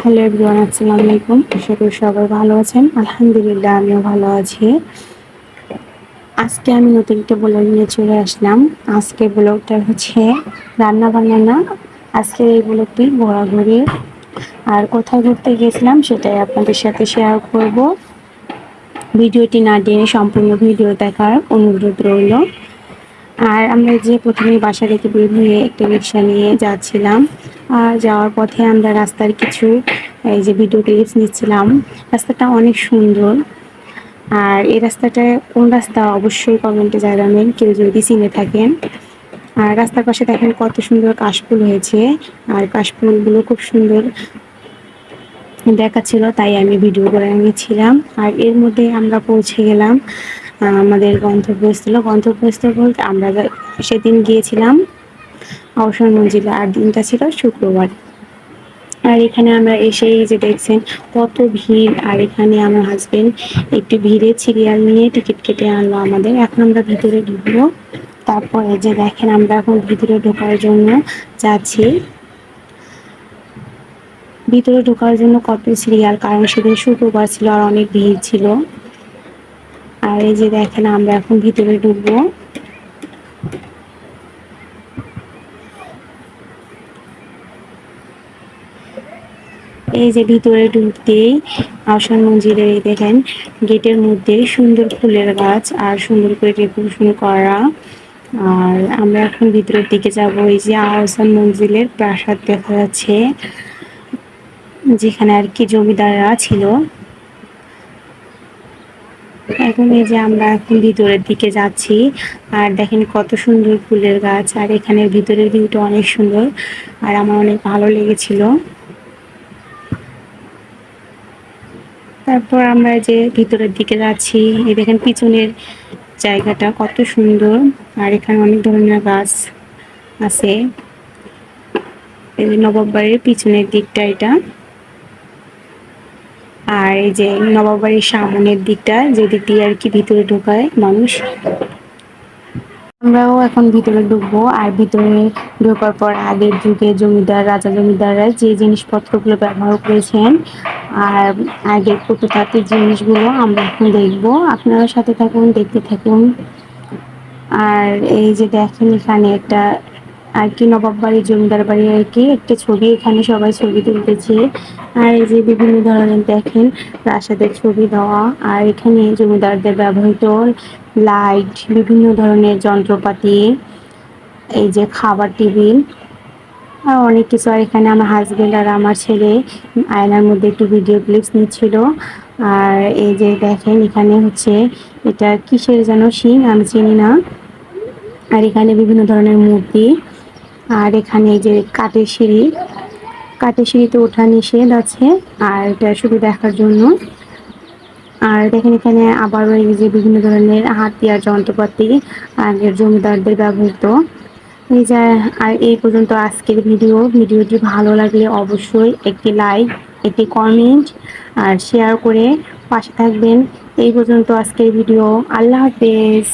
Hello everyone, আসসালামু আলাইকুম। আশা করি সবাই ভালো আছেন। আলহামদুলিল্লাহ, আমিও ভালো আছি। আজকে আমি নতুন একটা ব্লগ নিয়ে চলে আসলাম। আজকে ব্লগটা হচ্ছে রান্না বান্না না, আজকে এই ব্লগটি ঘোরাঘুরি আর কোথায় ঘুরতে গেছিলাম সেটাই আপনাদের সাথে শেয়ার করব। ভিডিওটি না টেনে সম্পূর্ণ ভিডিও দেখার অনুরোধ রইল। আর আমরা যে প্রথমে বাসা থেকে বের হয়ে একটা রিক্সা নিয়ে যাচ্ছিলাম, আর যাওয়ার পথে আমরা রাস্তার কিছু এই যে ভিডিও ক্লিপস নিচ্ছিলাম। রাস্তাটা অনেক সুন্দর। আর এই রাস্তাটায় কোন রাস্তা অবশ্যই কমেন্টে জানাবেন কেউ যদি চিনে থাকেন। আর রাস্তার পাশে দেখেন কত সুন্দর কাশফুল হয়েছে, আর কাশফুলগুলো খুব সুন্দর দেখাচ্ছিল, তাই আমি ভিডিও করে নিয়েছিলাম। আর এর মধ্যে আমরা পৌঁছে গেলাম আমাদের গন্তব্যস্থল বলতে আমরা সেদিন গিয়েছিলাম অবসর মঞ্জিলে, আর দিনটা ছিল শুক্রবার। আর এখানে আমরা এসেই যে দেখছেন কত ভিড়, আর এখানে আমার হাজবেন্ড একটু ভিড়ে সিরিয়াল নিয়ে টিকিট কেটে আনলো আমাদের। এখন আমরা ভিতরে ঢুকবো। তারপরে যে দেখেন আমরা এখন ভিতরে ঢোকার জন্য যাচ্ছি। ভিতরে ঢোকার জন্য কত সিরিয়াল, কারণ সেদিন শুক্রবার ছিল আর অনেক ভিড় ছিল। আর এই যে দেখেন আমরা এখন ভিতরে ঢুকবো। এই যে ভিতরে ঢুকতেই আহসান মঞ্জিলের এই দেখেন গেটের মধ্যে সুন্দর ফুলের গাছ আর সুন্দর করে ডেকোরেশন করা। আর আমরা এখন ভিতরের দিকে যাব। এই যে আহসান মঞ্জিলের প্রাসাদ দেখা যাচ্ছে, যেখানে আর কি জমিদাররা ছিল। এখন এই যে আমরা এখন ভিতরের দিকে যাচ্ছি, আর দেখেন কত সুন্দর ফুলের গাছ, আর এখানের ভিতরের ভিউটা অনেক সুন্দর, আর আমার অনেক ভালো লেগেছিল। তারপর আমরা যে ভিতরের দিকে যাচ্ছি, এই দেখেন পিছনের জায়গাটা কত সুন্দর, আর এখানে অনেক ধরনের গাছ আছে। এই যে নবাব বাড়ির পিছনের দিকটা এটা, আর এই যে নবাব বাড়ির সামনের দিকটা, যে দিক দিয়ে আর কি ভিতরে ঢোকায় মানুষ। আমরাও এখন ভিতরে ঢুকবো। আর ভিতরে ঢোকার পর আগের যুগে জমিদার রাজা জমিদাররা যে জিনিসপত্রগুলো ব্যবহার করেছেন আর আগের প্রত্নতাত্ত্বিক জিনিসগুলো আমরা এখন দেখবো। আপনারা সাথে থাকুন, দেখতে থাকুন। আর এই যে দেখেন এখানে একটা আর কি নবাব বাড়ি জমিদার বাড়ি আর কি একটা ছবি, এখানে সবাই ছবি তুলতেছে। আর এই যে বিভিন্ন ধরনের দেখেন প্রাসাদের ছবি দেওয়া, আর এখানে জমিদারদের ব্যবহৃত লাইট, বিভিন্ন ধরনের যন্ত্রপাতি, এই যে খাবার টেবিল আর অনেক কিছু। আর এখানে আমার হাজবেন্ড আর আমার ছেলে আয়নার মধ্যে একটু ভিডিও ক্লিপস নিচ্ছিল। আর এই যে দেখেন এখানে হচ্ছে এটা কিসের যেন শিং, আমি চিনি না। আর এখানে বিভিন্ন ধরনের মূর্তি, আর এখানে এই যে কাঠের সিঁড়িতে ওঠা নিষেধ আছে, আর এটা শুধু দেখার জন্য। আর দেখেন এখানে আবার এই যে বিভিন্ন ধরনের হাতিয়ার যন্ত্রপাতি আগের জমিদারদের ব্যবহৃত। এই যে আর এই পর্যন্ত আজকের ভিডিওটি ভালো লাগলে অবশ্যই একটি লাইক, একটি কমেন্ট আর শেয়ার করে পাশে থাকবেন। এই পর্যন্ত আজকের ভিডিও। আল্লাহ হাফেজ।